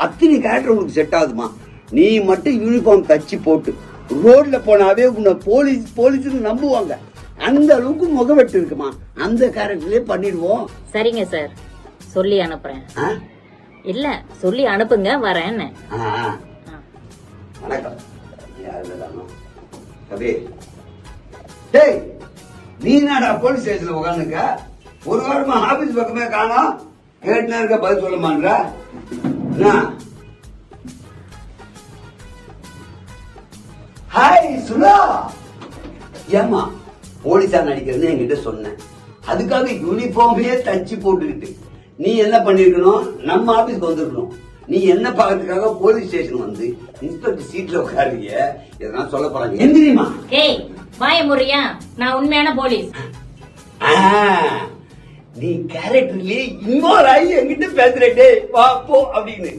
அத்தனை கேரக்டர் உங்களுக்கு செட் ஆகுதுமா. நீ மட்டும் யூனிஃபார்ம் தச்சு போட்டு ரோட்ல போனாவே உன்னை போலீஸ்னு நம்புவாங்க. அந்த அளவுக்கு முகவெட்டு இருக்குமா. அந்த கேரக்டர்லயே பண்ணிடுவோம். சரிங்க சார், சொல்லி அனுப்புறேன். இல்ல சொல்லி அனுப்புங்க, வரேன்னு. வணக்கம். டேய், நீ என்னடா போலீஸ் ஸ்டேஷன்ல உட்காந்துக்க? ஒரு வாரமா ஆபீஸ் பக்கமே காணோம். கேட்டுனா இருக்க, பதில் சொல்ல மாட்டா. ஹாய் சுலா. ஏமா போலீஸா நடிக்கிறது என்கிட்ட சொன்னேன். அதுக்காக யூனிஃபார்மே தச்சு போட்டுக்கிட்டு நீ என்ன பண்ணிருக்கணும்? நம்ம ஆபீஸ்க்கு வந்திருக்கணும். நீ என்ன பாக்கிறதுக்காக போலீஸ் ஸ்டேஷன் வந்து இன்ஸ்பெக்டர் சீட்ல உட்காருங்க. எதனா சொல்ல போறாங்க. எந்திரிமா. ஏய் வாய முறியா, நான் உண்மையான போலீஸ். நீ கேரக்டர்லயே இன்வால்வ் ஆகி என்கிட்ட பேசுறே. வா போ அப்படின்னு.